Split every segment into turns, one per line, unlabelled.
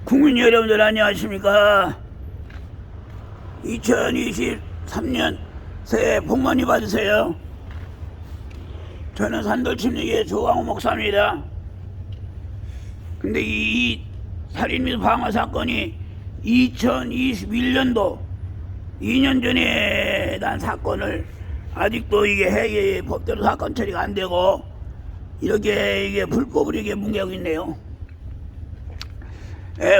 국민 여러분들 안녕하십니까? 2023년 새해 복 많이 받으세요. 저는 산돌침례교회 조광호 목사입니다. 근데 이 살인 및 방화 사건이 2021년도 2년 전에 난 사건을 아직도 이게 해외 법대로 사건 처리가 안 되고 이렇게 이게 불법으로 이게 뭉개고 있네요.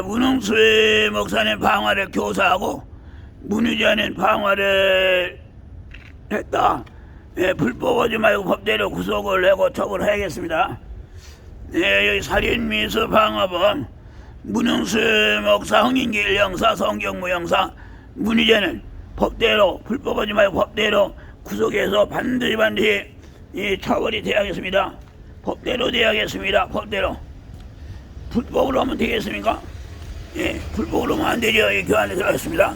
문흥수 목사는 방화를 교사하고 문의자는 방화를 했다. 불법하지 말고 법대로 구속을 하고 처벌해야겠습니다. 여기 살인미수 방화범 문흥수 목사 흥인길 형사 성경무 형사 문의자는 법대로 불법하지 말고 법대로 구속해서 반드시 처벌이 돼야겠습니다. 법대로 돼야겠습니다. 법대로. 불법으로 하면 되겠습니까? 예, 불법으로 하면 안 되죠. 예, 교환에 들어가겠습니다.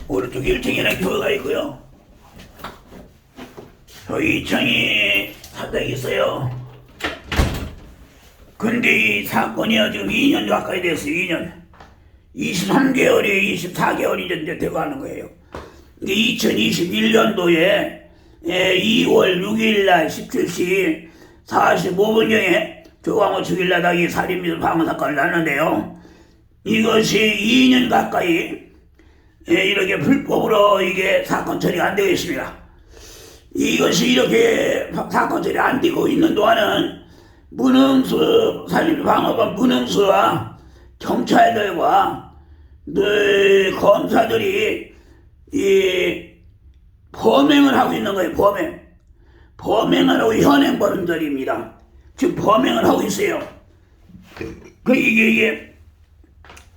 오른쪽 1층에는 교회가 있고요. 저희 2층이 사택이 있어요. 근데 이 사건이 지금 2년 가까이 됐어요. 2년. 23개월이 24개월이 이제 돼가는 거예요. 2021년도에 2월 6일날 17시 45분경에 조광호 죽일라다기 살인 및 방화 사건을 났는데요. 이것이 2년 가까이 이렇게 불법으로 이게 사건 처리가 안 되고 있습니다. 이것이 이렇게 사건 처리 안 되고 있는 동안은 문흥수 살인 및 방화범 문흥수와 경찰들과 검사들이 이 범행을 하고 있는 거예요. 범행을 하고 현행범들입니다. 지금 범행을 하고 있어요. 이게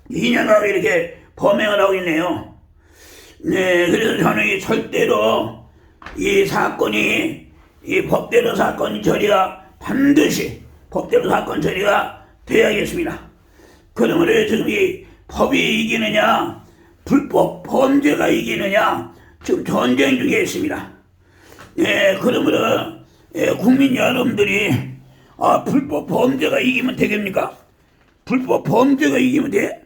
2년하고 이렇게 범행을 하고 있네요. 네, 그래서 저는 절대로 이 사건이 이 법대로 사건 처리가 반드시 법대로 사건 처리가 돼야겠습니다. 그러므로 지금 이 법이 이기느냐 불법 범죄가 이기느냐 지금 전쟁 중에 있습니다. 그러므로 국민 여러분들이 불법 범죄가 이기면 되겠습니까? 불법 범죄가 이기면 돼?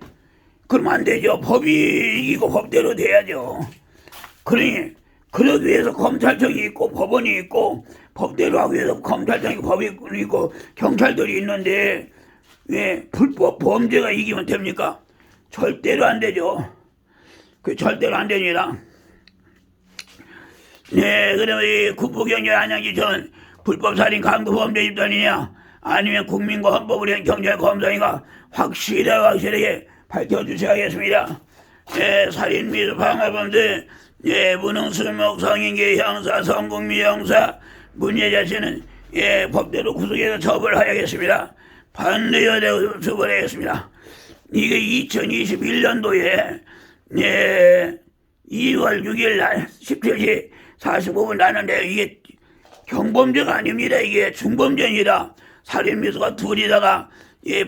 그러면 안 되죠. 법이 이기고 법대로 돼야죠. 그러기 위해서 검찰청이 있고 법원이 있고 법대로 하기 위해서 검찰청이 있고 법이 있고 경찰들이 있는데 왜 불법 범죄가 이기면 됩니까? 절대로 안 되죠. 절대로 안 됩니다. 네, 그러면 이 국부경제 안양지 전 불법살인 강도범죄 집단이냐 아니면 국민과 헌법을 위한 경찰 검사인가 확실하게 밝혀주셔야겠습니다. 네, 살인 및 방화범죄 문흥수 목성인계 형사 성국미 형사 문예자 씨는 법대로 구속해서 처벌하야겠습니다. 반드시 처벌하겠습니다. 이게 2021년도에 2월 6일날 17시 45분 나는데 이게 경범죄가 아닙니다. 이게 중범죄입니다. 살인미수가 둘이다가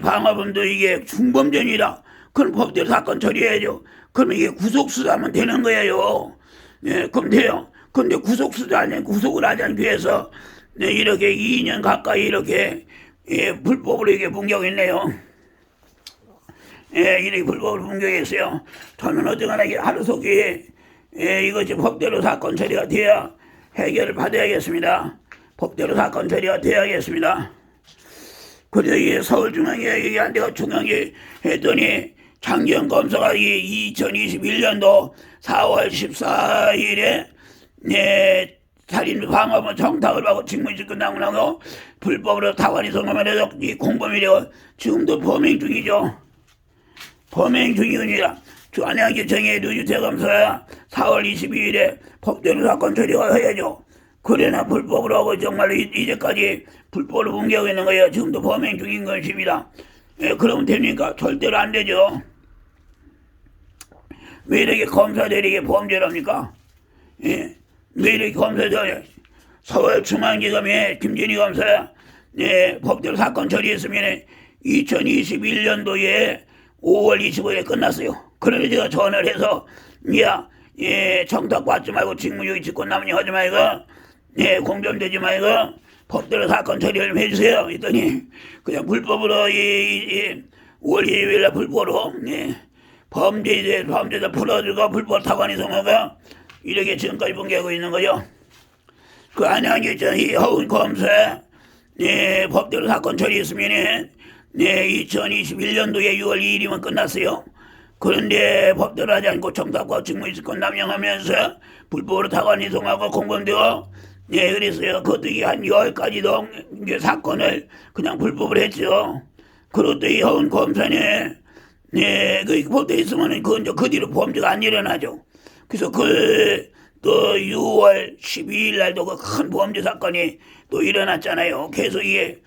방화범도 이게 중범죄입니다. 그럼 법대로 사건 처리해야죠. 그러면 이게 구속수사하면 되는 거예요. 그럼 돼요. 근데 구속수사 아니면 구속을 하지 않기 위해서 이렇게 2년 가까이 이렇게 불법으로 이게 뭉개고 이렇게 불법으로 뭉개겠어요. 저는 어쨌거나 하루속히 이것이 법대로 사건 처리가 돼야 해결을 받아야겠습니다. 법대로 사건 처리가 돼야겠습니다. 그래서 이게 서울중앙에 이게 안 되고 중앙에 했더니 장기영 검사가 2021년도 4월 14일에 살인 방화범 청탁을 받고 직무유기 끝나고 나고 불법으로 타관이 성공을 해서 이 공범이 되고 지금도 범행 중이죠. 범행 중이니라 안양지청의 류주태 검사가 4월 22일에 법대로 사건 처리가 해야죠. 그래나 불법으로 하고 정말로 이제까지 불법으로 뭉개고 있는 거예요. 지금도 범행 중인 것입니다. 그러면 됩니까? 절대로 안 되죠. 왜 이렇게 검사들이 이게 범죄를 합니까? 왜 이렇게 검사들 서울중앙지검의 김진희 검사 법대로 사건 처리했으면 2021년도에 5월 25일에 끝났어요. 그러니 제가 전화를 해서 청탁 받지 말고 직무유기 직권남용 하지 말고 공범되지 말고 법대로 사건 처리를 좀 해주세요. 했더니 그냥 불법으로 5월 2일날 불법으로 범죄자 풀어주고 불법 타관 이송하가 이렇게 지금까지 분개하고 있는 거죠. 그 안양시청 이 허운 검사 법대로 사건 처리했으면 2021년도에 6월 2일이면 끝났어요. 그런데 법대로 하지 않고 청탁과 직무유기권 남용하면서 불법으로 타관 이송하고 공범되어 그랬어요. 그것도 한 10가지도 사건을 그냥 불법으로 했죠. 그것도 이 허운 검사는 그 법대로 있으면 그 뒤로 범죄가 안 일어나죠. 그래서 또 6월 12일 날도 그 큰 범죄 사건이 또 일어났잖아요. 계속 이게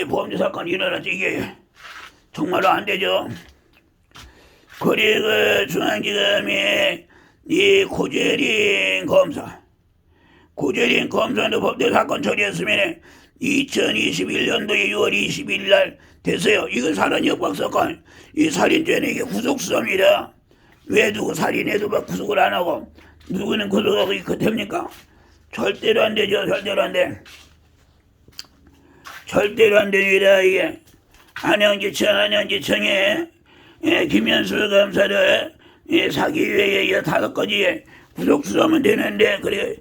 범죄 사건이 일어났죠. 이게 정말로 안 되죠. 그리고 중앙지검의 이 고재린 검사도 법대로 사건 처리했으면 2021년도에 6월 20일 날 됐어요. 이거 살인 협박 사건, 이 살인죄는 이게 구속수사입니다. 왜 누구 살인해도 막 구속을 안 하고 누구는 구속하고 이거 됩니까? 절대로 안 되죠. 절대로 안 돼. 절대로 안 됩니다. 이게 안양지청에 김현수 검사를 사기 외에 5가지에 구속수사하면 되는데 그래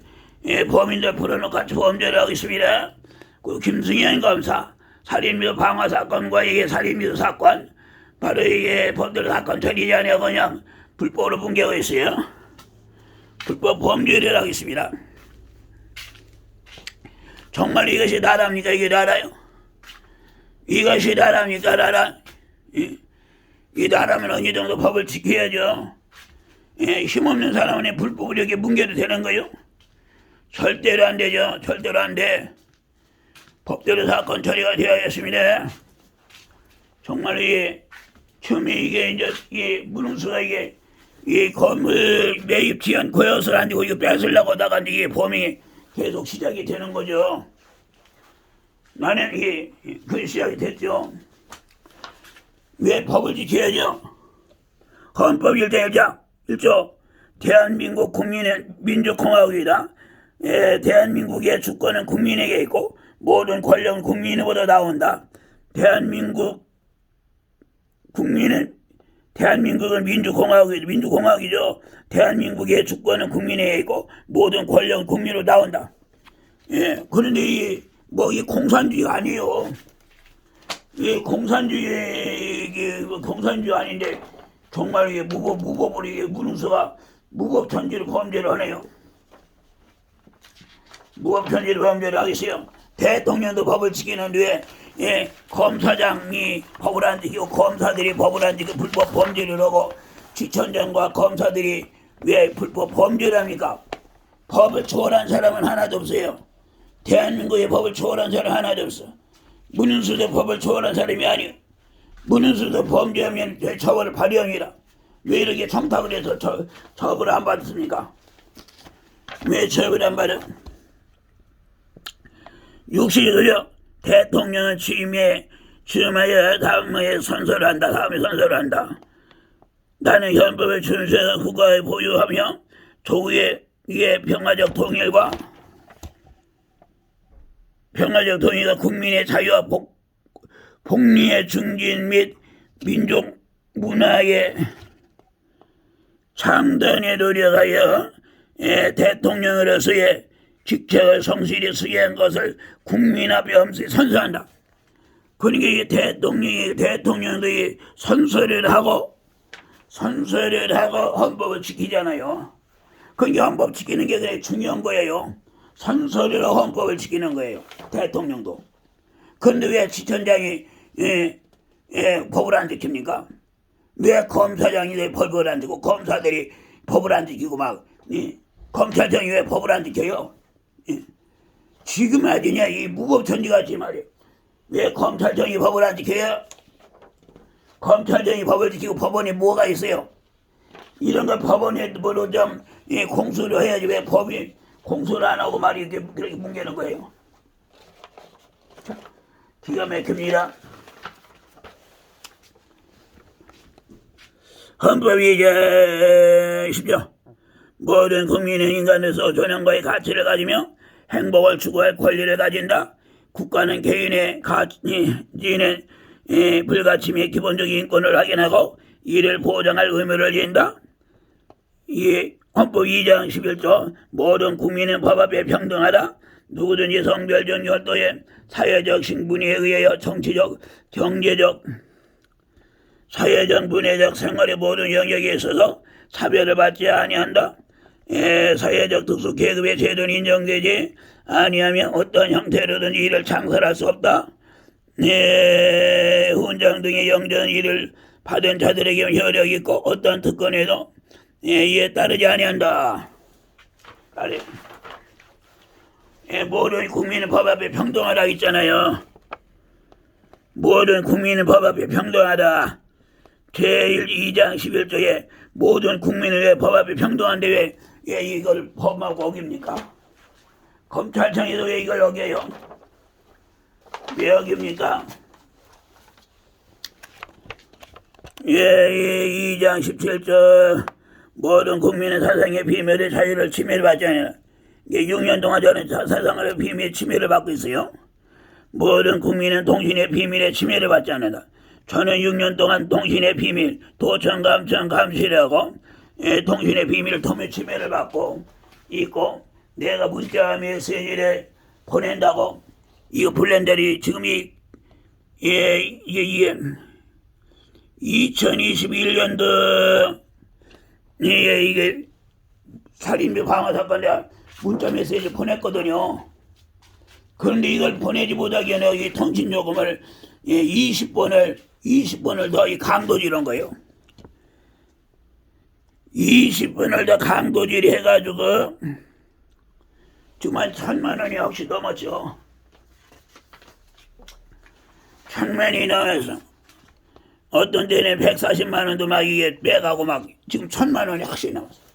범인들 풀어놓고 같이 범죄를 하고 있습니다. 그 김승현 검사 살인미수 방화 사건과 이게 살인미수 사건 바로 이게 법대로 사건 처리지 않아요. 그냥 불법으로 분개하고 있어요. 불법 범죄를 하고 있습니다. 정말 이것이 나라입니까? 이게 나라요? 이것이 나라입니까? 나라? 이 나라면 어느 정도 법을 지켜야죠. 힘없는 사람은 불법으로 이렇게 뭉개도 되는 거요? 절대로 안 되죠. 절대로 안 돼. 법대로 사건 처리가 되어야겠습니다. 정말 처음에 이게 문흥수가 이 건물 매입 지연 고여서를 안 되고 이거 뺏으려고 하다가 이게 범이 계속 시작이 되는 거죠. 나는 그 시작이 됐죠. 왜 법을 지켜야죠? 헌법 1조 대한민국 국민의 민주공화국이다. 대한민국의 주권은 국민에게 있고 모든 권력은 국민으로부터 나온다. 대한민국은 민주공화국이죠. 대한민국의 주권은 국민에게 있고 모든 권력은 국민으로 나온다. 그런데 이 공산주의가 아니에요. 이 공산주의 아닌데 정말 이게 무법으로 이게 문흥수가 무법천지로 범죄를 하네요. 무법천지로 범죄를 하겠어요. 대통령도 법을 지키는데 검사장이 법을 안 지키고 검사들이 법을 안 지키고 불법 범죄를 하고 지천장과 검사들이 왜 불법 범죄를 합니까? 법을 초월한 사람은 하나도 없어요. 대한민국의 법을 초월한 사람 하나도 없어. 문흥수도 법을 초월한 사람이 아니에요. 문흥수도 범죄하면 처벌을 발령이라. 왜 이렇게 청탁을 해서 처벌을 안 받습니까? 왜 처벌을 안 받아? 60이도요. 대통령은 취임하여 다음에 선서를 한다. 나는 헌법을 준수해서 국가에 보유하며 조국의 평화적 통일과 국민의 자유와 복리의 증진 및 민족 문화의 창단에 노력하여 대통령으로서의 직책을 성실히 수행한 것을 국민 앞에 엄숙히 선서한다. 그러니까 이 대통령도 이 선서를 하고 헌법을 지키잖아요. 그러니까 헌법 지키는 게 그래 중요한 거예요. 선서를 하고 헌법을 지키는 거예요. 대통령도. 그런데 왜 지천장이 법을 안 지킵니까? 왜 검사장이 법을 안 지키고 검사들이 법을 안 지키고 검찰청이 왜 법을 안 지켜요? 지금 아니냐 이 무법천지같이 말이에요. 왜 검찰청이 법을 안 지켜요? 검찰청이 법을 지키고 법원에 뭐가 있어요? 이런 거 법원에 뭐로 좀 공수를 해야지 왜 법이 공수를 안 하고 말이 그렇게 뭉개는 거예요. 자, 기가 막힙니다. 헌법이 10조 모든 국민은 인간으로서 존엄과의 가치를 가지며 행복을 추구할 권리를 가진다. 국가는 개인의 가치는 불가침의 기본적인 인권을 확인하고 이를 보장할 의무를 지닌다. 이 헌법 2장 11조 모든 국민은 법 앞에 평등하다. 누구든지 성별적 열도에 사회적 신분에 의하여 정치적, 경제적, 사회적, 문화적 생활의 모든 영역에 있어서 차별을 받지 아니한다. 사회적 특수 계급의 제도는 인정되지 아니하면 어떤 형태로든 이를 창설할 수 없다. 훈장 등의 영전 일을 받은 자들에게 효력이 있고 어떤 특권에도 이에 따르지 아니한다. 모든 국민은 법 앞에 평등하다 있잖아요. 모든 국민은 법 앞에 평등하다. 제2장 11조에 모든 국민은 왜 법 앞에 평등한데 왜 이걸 법하고 어깁니까? 검찰청에도 왜 이걸 어겨요? 왜 어깁니까? 2장 17조 모든 국민은 사상의 비밀의 자유를 침해를 받지 않아요. 6년 동안 저는 사상의 비밀의 침해를 받고 있어요. 모든 국민은 통신의 비밀의 침해를 받지 않는다. 저는 6년 동안 통신의 비밀, 도청, 감청, 감시라고 통신의 비밀을 통해 침해를 받고 있고 내가 문자 메시지를 보낸다고 이거 블렌더리 지금이 이게 2021년도 이게 살인비 방어 사건 내가 문자 메시지 보냈거든요. 그런데 이걸 보내지 못하게 하는 이 통신 요금을 20번을 더 강도질한 거예요. 20번을 더 강도질 해가지고 지금 한 1,000만 원이 혹시 넘었죠. 1,000만이 넘어서 어떤 데는 140만 원도 막 이게 빼가고 막 지금 1,000만 원이 확실히 남았어.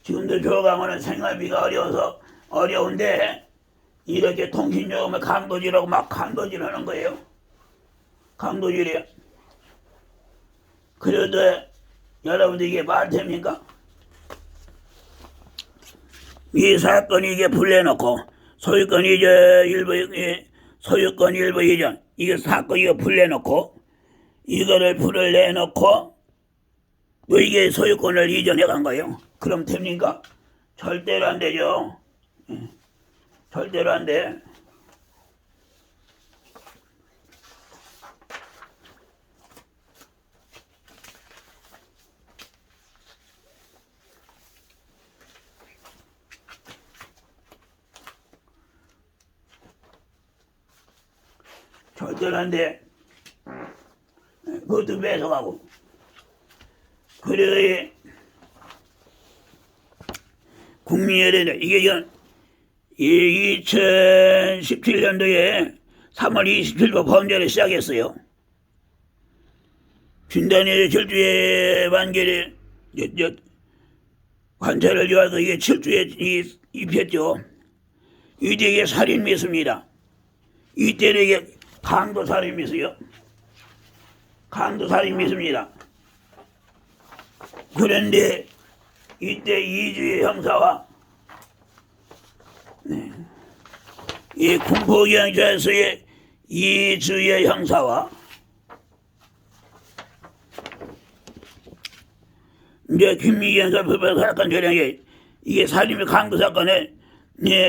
지금도 조강원은 생활비가 어려운데 이렇게 통신요금을 강도질하고 막 강도질하는 거예요. 강도질이에요. 그래도 여러분들 이게 말됩니까? 이 사건이 이게 불려놓고 소유권 일부 이전 이게 사건 이거 불려놓고 이거를 불을 내놓고 또 이게 소유권을 이전해 간 거예요. 그럼 됩니까? 절대로 안 되죠. 절대로 안 돼. 절대로 안 돼. 그것도 뺏어가고. 그래, 국민의례 이게 2017년도에 3월 27일 범죄를 시작했어요. 진단의 7주의 만결에 관찰을 요하고 이게 7주에 입혔죠. 이때 이게 살인미수입니다. 이때는 이게 강도살인미수요. 강도살인미수입니다. 그런데 이때 2주의 형사와 이 군포경찰서의 2주의 형사와 이제 김미경 사건 사건처럼 이게 살인의 강도 사건에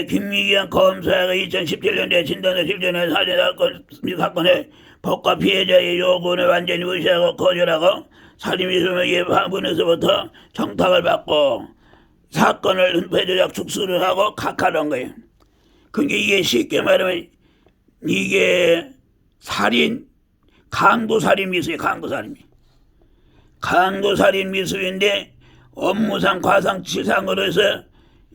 김미경 검사가 2017년에 진단을 실전에 살인 사건에 법과 피해자의 요구를 완전히 무시하고 거절하고 살인미수의 예방분에서부터 청탁을 받고 사건을 은폐조작 축소를 하고 각하한 거예요. 그러니까 이게 쉽게 말하면 이게 강도살인미수예요. 강도살인미수인데 업무상 과상치상으로 해서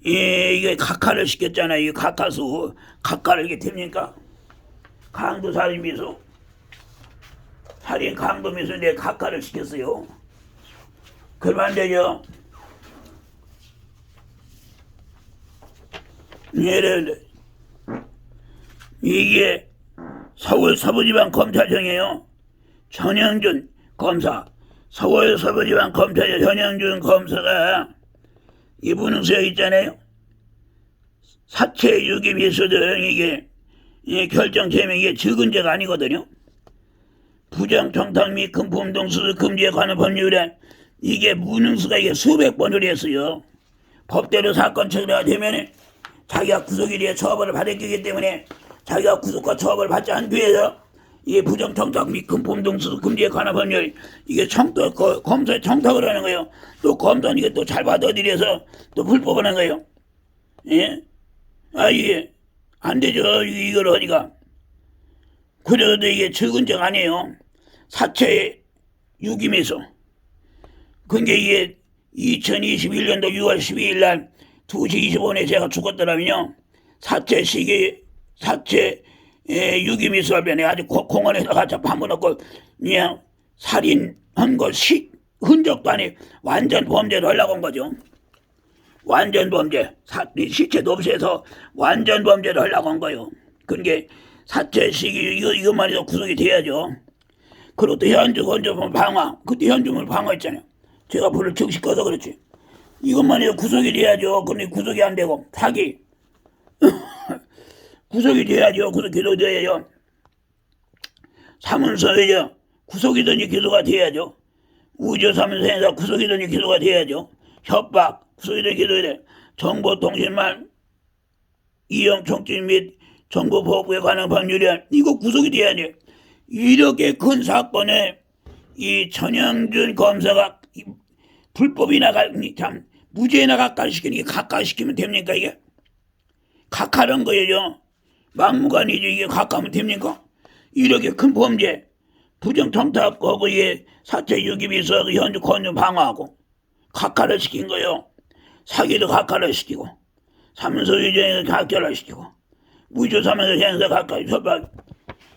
이게 각하를 시켰잖아요. 이 각하수 각하를 이게 됩니까? 강도살인미수 살인 강도미수인데 각하를 시켰어요. 그러면 안 되죠. 이게 서울 서부지방검찰청이에요. 전영준 검사, 서울 서부지방검찰청 전영준 검사가 이 무능수역 있잖아요. 사체 유기 미수 등 이게 결정 제명 이게 적은 죄가 아니거든요. 부정 청탁 및 금품 등 수수 금지에 관한 법률에 이게 무능수가 이게 수백 번을 했어요. 법대로 사건 처리가 되면 자기가 구속에 대해 처벌을 받을 거기 때문에 자기가 구속과 처벌을 받지 않기 위해서 이게 부정 청탁 및 금품 등 수수 금지에 관한 법률 이게 검사에 청탁을 하는 거예요. 또 검사는 이게 또 잘 받아들여서 또 불법을 하는 거예요. 예? 이게 안 되죠. 이걸 하니까. 그래도 이게 적은 죄가 아니에요. 사체 유기미수. 근데 이게 2021년도 6월 12일 날 2시 25분에 제가 죽었더라면요. 사체 유기미수를 변해 아주 공원에다가 파묻었고 그냥 살인한 거 흔적도 아니 완전 범죄를 하려고 한 거죠. 완전 범죄. 시체도 없애서 완전 범죄를 하려고 한 거예요. 그게 사체 시기 이것만 해도 구속이 돼야죠. 그리고 또 현주 건조물 방화. 그때 현주물 방화했잖아요. 제가 불을 즉시 꺼서 그렇지. 이것만 해도 구속이 돼야죠. 근데 구속이 안 되고 사기. 구속이 돼야죠. 구속이 돼야죠. 사문서에서 구속이든지 기소가 돼야죠. 우주사문서에서 구속이든지 기소가 돼야죠. 협박, 구속이든지 기소가 돼. 정보통신망 이용 총진 및 정보보호에 관한 법률은 이거 구속이 돼야 돼. 이렇게 큰 사건에 이 전형준 검사가 불법이나 참 무죄나 각하시키는 게 각하시키면 됩니까 이게? 각하는 거예요. 막무가내죠. 이게 각하면 됩니까? 이렇게 큰 범죄 부정청탁하고 이게 사체 유기비서 현주 권유 방어하고 각하를 시킨 거예요. 사기도 각하를 시키고 사문서 위조에서 각하를 시키고 무주사면서 행사 각하를 협박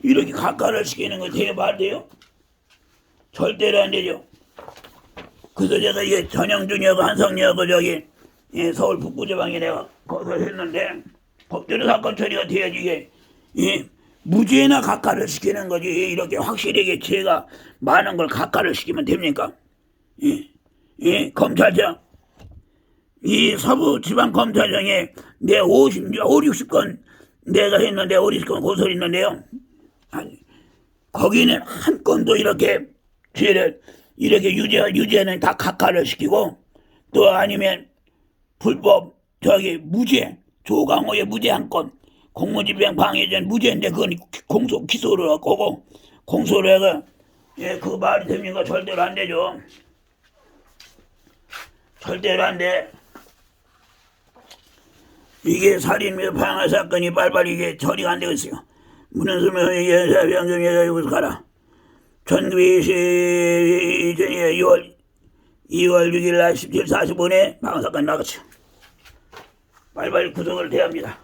이렇게 각하를 시키는 거 되게 말돼요? 절대로 안 되죠. 그래서 제가 이게 전영준이하고 한성리하고 저기 서울 북부지방에 내가 거기서 했는데 법대로 사건 처리가 돼야지 이게 무죄나 각하를 시키는 거지. 이렇게 확실하게 죄가 많은 걸 각하를 시키면 됩니까? 검찰청 이 서부지방검찰청에 내 60건 내가 했는데 50건 고소를 했는데요. 거기는 한 건도 이렇게 죄를 이렇게 유죄는 다 각하를 시키고 또 아니면 불법 저기 무죄 조강호의 무죄 한 건 공무집행 방해전 무죄인데 그건 공소 기소를 하고 공소를 해가 그 말이 됩니까? 절대로 안 되죠. 절대로 안 돼. 이게 살인 및 방화 사건이 빨리빨리 이게 처리가 안 되고 있어요. 문현수면 연사병정에 여기서 가라. 1922년에 2월 6일 날 17, 40분에 방화 사건 나갔죠. 빨리빨리 구속을 돼야 합니다.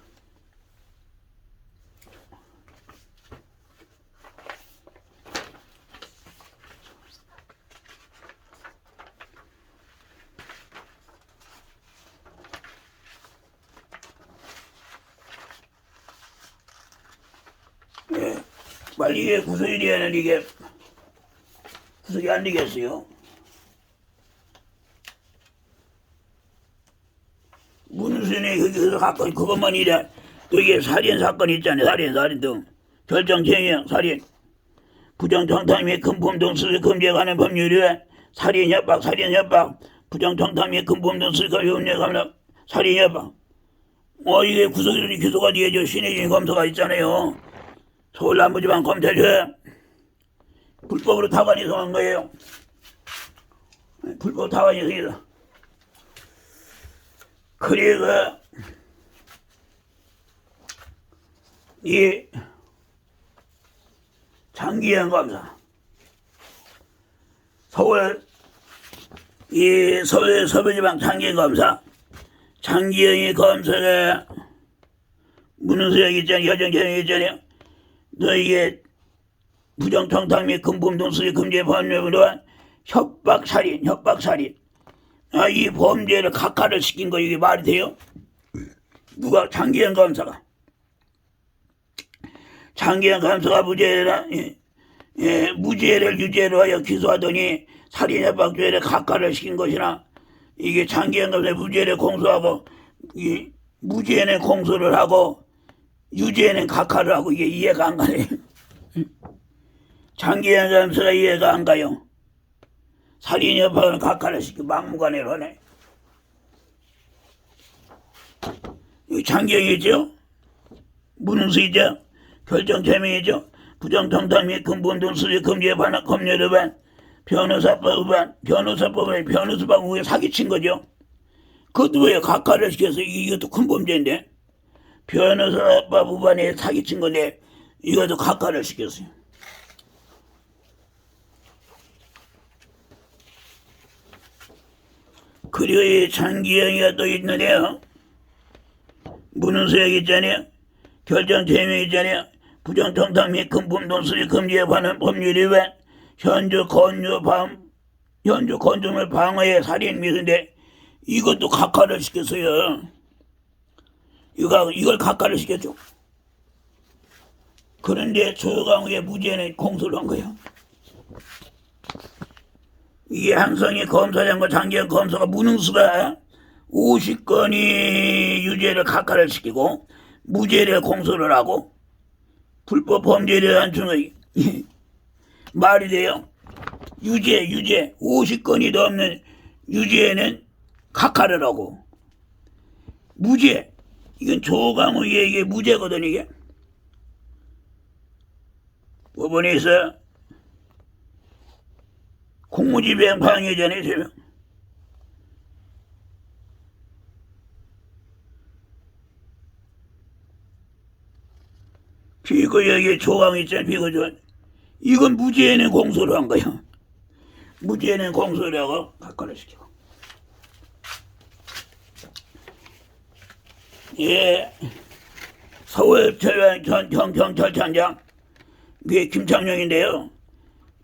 빨리 이게 구속이 되는 이게 구속이 안 되겠어요. 문순이 거기서 사건 그것만 이래 또 이게 살인 사건 있잖아요. 살인 등 결정쟁의 살인 부정청탁 및 금품 등 수수 금지에 관한 법률에 살인 협박 부정청탁 및 금품 등 수수 금지에 관한 살인 협박 이게 구속이 기소가 되죠. 신혜진 검사가 있잖아요. 서울 남부지방 검찰청에 불법으로 타관이 성한 거예요. 불법 타관이 성이다. 그리고 이 장기현 검사 서울 서부지방 장기현 검사 장기현이 검사가 문은수역 있잖아요. 여정전역 있잖아요. 너 이게 부정청탁 및 금품 등 수수 금지의 법률로 협박살인 이 범죄를 각하를 시킨 거 이게 말이 돼요? 누가? 장기현 검사가 무죄를 유죄로 하여 기소하더니 살인 협박죄를 각하를 시킨 것이나 이게 장기현 검사 무죄를 공소하고 이 무죄는 공소를 하고 유죄는 각하를 하고 이게 이해가 안 가네. 장기현 잠수가 이해가 안 가요. 살인 여파는 각하를 시키고 막무가내로 하네. 여기 장기현이죠. 문흥수이죠. 결정제명이죠. 부정정당 및 근본동 수재 금지에 반한 법률 위반, 변호사법 위반, 변호사법에 변호사법에 사기친 거죠. 그것도 왜 각하를 시켜서 이것도 큰 범죄인데 변호사법 위반에 사기친 건데 이것도 각하를 시켰어요. 그리고 이 장기영이가 또 있는데요. 문흥수역 있잖아요. 결정제명 있잖아요. 부정정당 및 근본동 수재 금지에 관한 법률 위반, 현주 건조물 방어의 살인 미수인데 이것도 각하를 시켰어요. 이걸 각하를 시켰죠. 그런데 조강욱의 무죄는 공소를 한 거예요. 이게 한성희 검사장과 장기현 검사가 문흥수가 50건이 유죄를 각하를 시키고 무죄를 공소를 하고 불법 범죄에 대한 중의 말이 돼요. 유죄 50건이 넘는 유죄는 각하를 하고 무죄 이건 조강욱의 이게 무죄거든. 이게 법원에서 공무집행 방해전에 제명. 피고 여기 조항 있잖아. 피고전 이건 무죄는 공소를 한 거야. 무죄는 공소를 하고 각하를 시키고. 예, 서울 경찰청장 그게 김창룡인데요.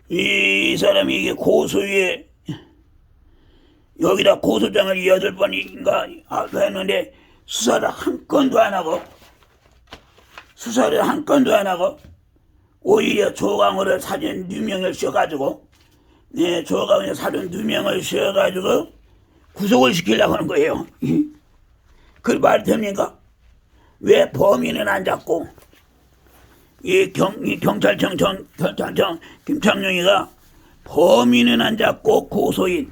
이 사람이 이게 고소에 여기다 고소장을 8번인가 했는데 수사를 한 건도 안 하고 오히려 조강호를 사전 누명을 씌워가지고 조강호의 사전 누명을 씌워가지고 구속을 시키려고 하는 거예요. 그 말이 됩니까? 왜 범인은 안 잡고 이 경찰청 김창룡이가 범인은 안 잡고 고소인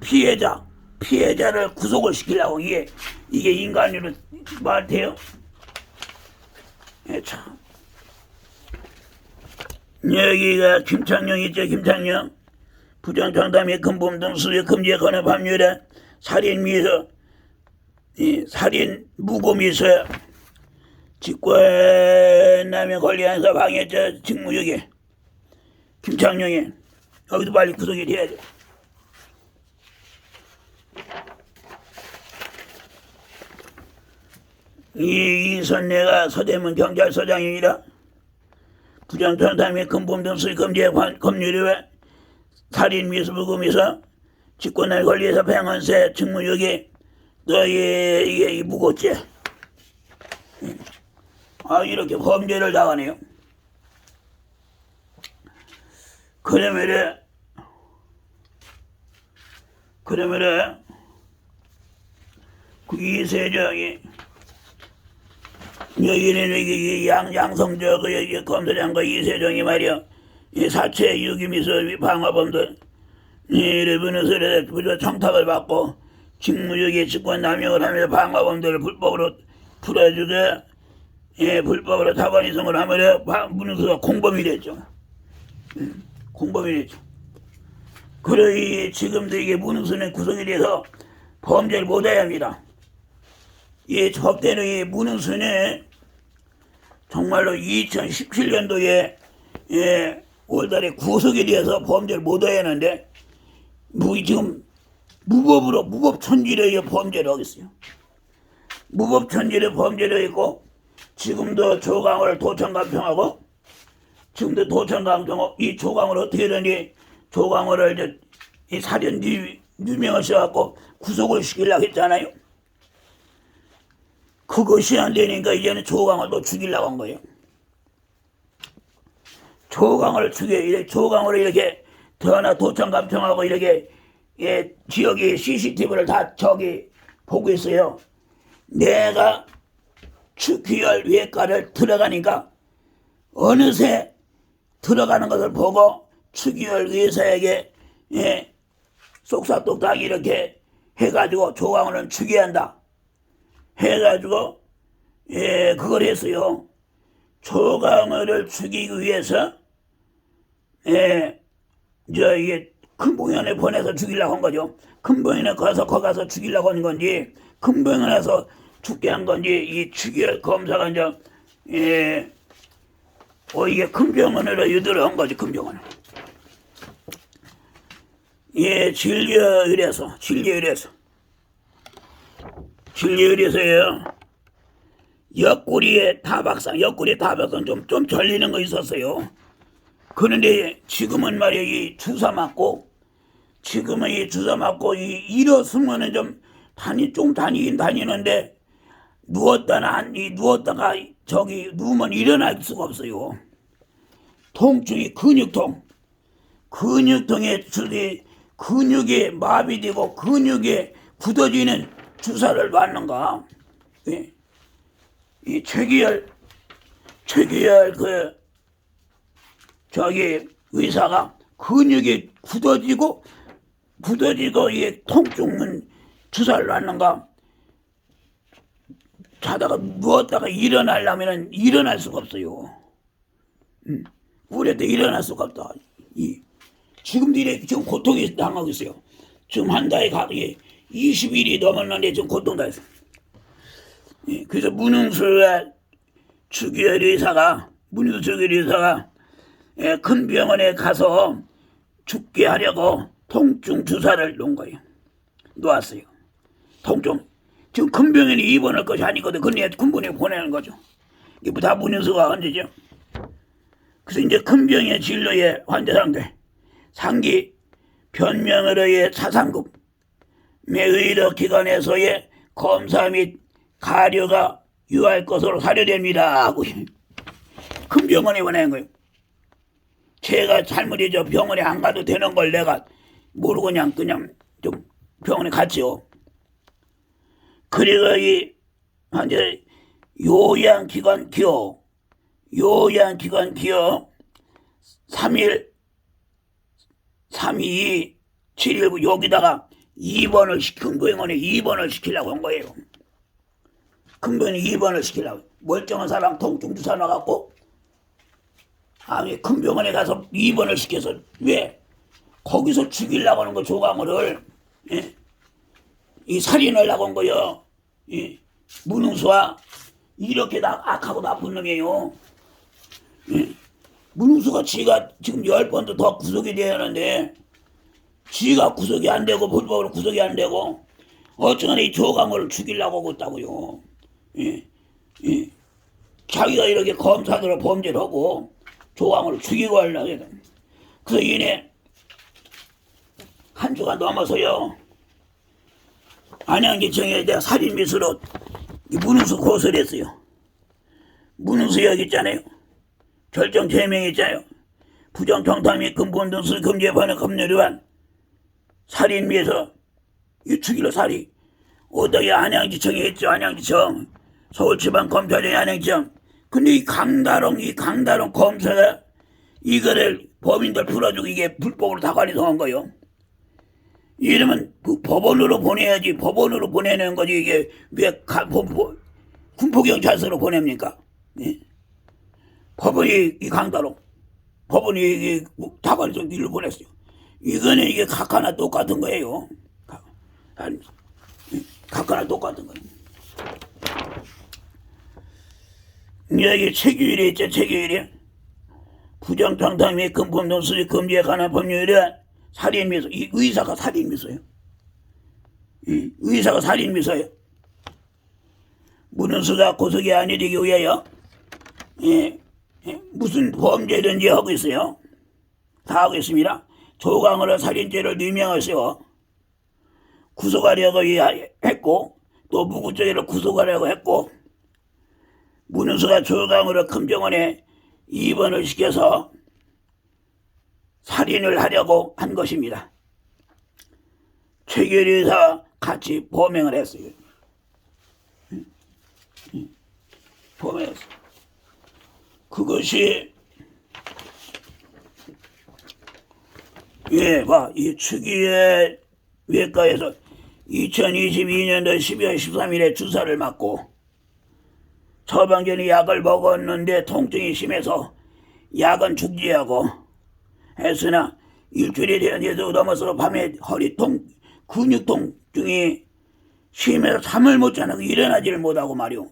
피해자를 구속을 시키려고 이게 인간으로 말 돼요? 참. 여기가 김창룡 있죠. 김창룡 부정정당 및 근본동 수재 금지에 관한 법률에 살인 미수, 살인 무고미수, 직권남용 권리행사 방해죄 직무유기 김창룡이 여기도 빨리 구속이 돼야 돼. 이선내가 서대문 경찰서장이라 부정정당 및 근본동 수재 금지에 법률에 살인 미수 무고미수 직권남용 권리행사 방해죄 직무유기 또 이게 무고죄. 이렇게 범죄를 당하네요. 그러면은 그 이세정이 여기는 양성적 검사장과 이세정이 말이야 사체 유기미수 방화범들 이러면서 부조 청탁을 받고 직무유기 직권 남용을 하면서 방화범들을 불법으로 풀어주게 불법으로 타관 이송을 하면 문흥수가 공범이 됐죠. 공범이 됐죠. 그러니 지금도 이게 문흥수는 구속이 돼서 범죄를 못해야 합니다. 이 법대로 이 문흥수는 정말로 2017년도에 올달에 구속이 돼서 범죄를 못해야 하는데 지금 무법천지로 범죄를 하겠어요. 무법천지로 범죄를 했고 지금도 조강을 도청감평하고 지금도 도청감평하고 이 조강을 어떻게 되니 조강호를 이 살인 누명을 써갖고 구속을 시키려고 했잖아요. 그것이 안 되니까 이제는 조강을 또 죽이려고 한 거예요. 조강을 조강으로 이렇게 더나 도청감청하고 이렇게 지역의 CCTV를 다 보고 있어요. 내가 추기열 외과를 들어가니까 어느새 들어가는 것을 보고 추기열 의사에게 쏙사똑딱 이렇게 해가지고 조광호는 죽여야 한다 해가지고 그걸 했어요. 조광호를 죽이기 위해서 이게 큰봉연에 보내서 죽이려고 한 거죠. 큰봉연에 거기 가서 죽이려고 한 건지 큰봉연에서 죽게 한 건지 이 추기열 검사가 이제 이게 큰병원으로 유도를 한 거지. 큰병원을 진료의뢰서요. 옆구리에 타박상 좀 절리는 거 있었어요. 그런데 지금은 말이야 이 주사 맞고 일어서면은 좀 다니긴 다니는데 누웠다가 저기 누우면 일어날 수가 없어요. 통증이 근육통에 근육이 마비되고 근육이 굳어지는 주사를 맞는가? 이 최기열 저기 의사가 근육이 굳어지고 이 통증은 주사를 맞는가? 자다가 누웠다가 일어나려면 일어날 수가 없어요. 우리한테 일어날 수가 없다. 지금도 지금 고통이 당하고 있어요. 지금 한 달에 20일이 넘었는데 지금 고통 당했어요. 그래서 문흥수와 추기열 의사가 큰 병원에 가서 죽게 하려고 통증 주사를 놓았어요. 통증. 지금 큰 병원에 입원할 것이 아니거든. 그러니 큰 병원에 보내는 거죠. 이게 다 문흥수가 언제죠? 그래서 이제 큰 병의 진료의 환자 상기 변명으로의 차상급 의료 기관에서의 검사 및 가료가 유할 것으로 사료됩니다 하고 큰 병원에 보내는 거예요. 제가 잘못이죠. 병원에 안 가도 되는 걸 내가 모르고 그냥 좀 병원에 갔죠. 그리고 이 현재 요양기관 기호 3일 322 719 여기다가 큰병원에 입원을 시키려고 한 거예요. 큰병원에 입원을 시키려고. 멀쩡한 사람 통증 주사 놔갖고 큰 병원에 가서 입원을 시켜서 왜? 거기서 죽이려고 하는 거 조광호를 이 살인을 하고 한 거요. 문흥수와 이렇게 악하고 나쁜 놈이에요. 문흥수가 지가 지금 10번도 더 구속이 돼야 하는데 지가 구속이 안 되고 불법으로 구속이 안 되고 어쩌나 이 조광호를 죽이려고 하고 있다고요. 자기가 이렇게 검사들로 범죄를 하고 조광호를 죽이고 하려고 해서 그래서 이내 한 주가 넘어서요. 안양지청에 내가 살인미수로 문흥수 고소를 했어요. 문흥수 여기 있잖아요. 결정 제명이 있잖아요. 부정청탁 및 근본 등수 금지에 반해 법률 위반 살인미수 죽이려 살인 어떻게 안양지청에 있죠. 안양지청 서울지방검찰청의 안양지청. 근데 이 강다롱 검사가 이거를 법인들 풀어주고 이게 불법으로 다 관리성한 거요. 이러면 그 법원으로 보내야지. 법원으로 보내는 거지. 이게 왜 군포경찰서로 보냅니까? 법원이 이 강다롱 법원이 이게 다관리성 일로 보냈어요. 이거는 이게 각하나 똑같은 거예요. 각하나 똑같은 거예요. 여기 체규일이 있죠. 체규일이 부정청탁 및 근본동 수집 금지에 관한 법률에 살인미수. 이 의사가 살인미수예요. 의사가 살인미수예요. 문흥수가 고속이 아니되기 위하여 무슨 범죄든지 하고 있어요. 다 하고 있습니다. 조광호를 살인죄를 유명하세요. 구속하려고 했고 또 무구죄를 구속하려고 했고 문흥수가 조광호를 큰 병원에 입원을 시켜서 살인을 하려고 한 것입니다. 최규열 의사와 같이 범행을 했어요. 포함해서 그것이 이 추기의 외과에서 2022년도 12월 13일에 주사를 맞고 처방전이 약을 먹었는데 통증이 심해서 약은 중지하고 했으나 일주일이 되어서 넘어서 밤에 허리통, 근육통증이 심해서 잠을 못 자는 일어나지를 못하고 말이오.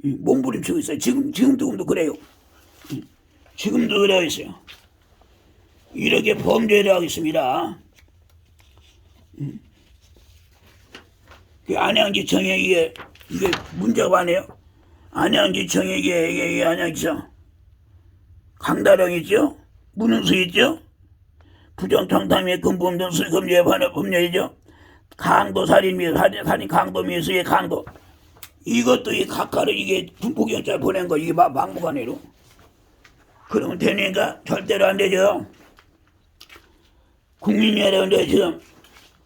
몸부림치고 있어요. 지금도 그래요. 지금도 그래요 있어요. 이렇게 범죄를 하고 있습니다. 안양지청에 이게 문제가 많아요. 안양지청에 이게 안양지청 강다령 있죠? 문흥수 있죠? 부정청탁 및 금품 등 수금죄에 관한 법률이죠. 강도살인 및 살인 강도 미수의 강도 이것도 이 각하를 이게 군포경찰 보낸 거 이게 막무가내로 그러면 되니까 절대로 안 되죠. 국민 여러분들 지금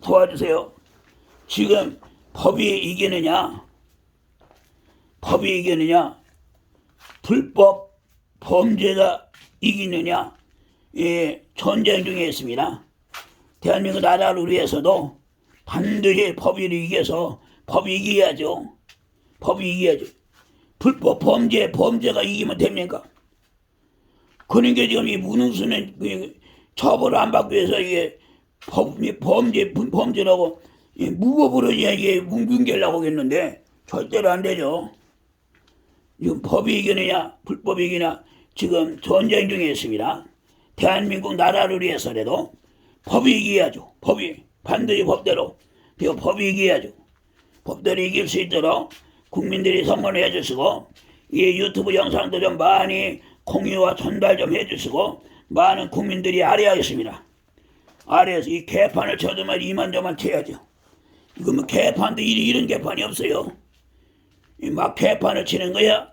도와주세요. 지금 법이 이기느냐 불법 범죄가 이기느냐 전쟁 중에 있습니다. 대한민국 나라를 위해서도 반드시 법을 이겨서 법이 이겨야죠. 불법 범죄가 이기면 됩니까? 그러니까 지금 이 문흥수는 처벌을 안 받기 위해서 이게 범죄라고 무법으로 이게 뭉개려고 했는데 절대로 안 되죠. 지금 법이 이기느냐 불법이 이기느냐 지금 전쟁 중에 있습니다. 대한민국 나라를 위해서라도 법이 이겨야죠. 반드시 법대로 법이 이겨야죠. 법대로 이길 수 있도록 국민들이 성원을 해주시고 이 유튜브 영상도 좀 많이 공유와 전달 좀 해주시고 많은 국민들이 알아야겠습니다. 알아서 이 개판을 쳐도만 이만저만 쳐야죠. 이거 뭐 개판도 이런 개판이 없어요. 막 개판을 치는 거야.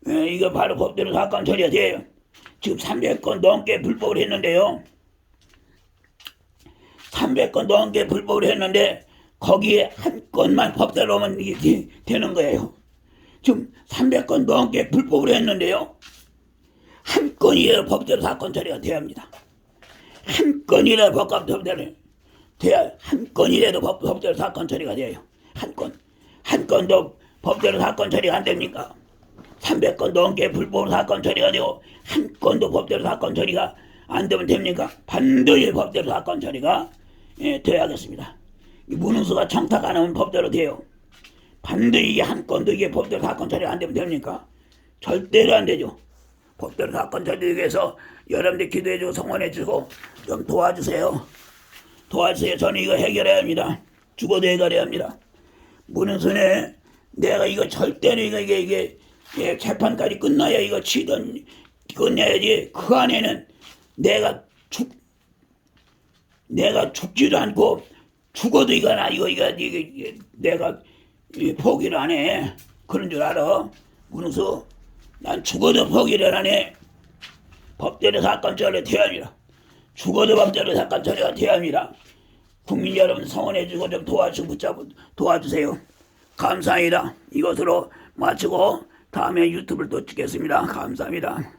이거 바로 법대로 사건 처리가 돼요. 지금 300건 넘게 불법을 했는데요. 300건 넘게 불법을 했는데 거기에 한 건만 법대로 하면 이게 되는 거예요. 지금 300건 넘게 불법을 했는데요. 한 건이라도 법대로 사건 처리가 돼야 합니다. 한 건이라도 법대로 돼야 한 건이라도 법대로 사건 처리가 돼요. 한 건도 법대로 사건 처리가 안 됩니까? 300건 넘게 불법 사건 처리가 되고 한 건도 법대로 사건 처리가 안 되면 됩니까? 반드시 법대로 사건 처리가 돼야겠습니다. 문흥수가 청탁 안 하면 법대로 돼요. 반드시 한 건도 이게 법대로 사건 처리가 안 되면 됩니까? 절대로 안 되죠. 법대로 사건 처리하기 위해서 여러분들 기도해주고 성원해주고 좀 도와주세요. 저는 이거 해결해야 합니다. 죽어도 해결해야 합니다. 문흥수네 내가 이거 절대로 이게 재판까지 끝나야 이거 치던 끝내야지. 그 안에는 내가 죽지도 않고 죽어도 이거 내가 포기를 안 해. 그런 줄 알아. 문흥수 난 죽어도 포기를 안 해. 법대로 사건 처리가 돼야 합니다. 죽어도 법대로 사건 처리가 돼야 합니다. 국민 여러분 성원해주고 좀 도와주세요. 감사합니다. 이것으로 마치고 다음에 유튜브를 또 찍겠습니다. 감사합니다.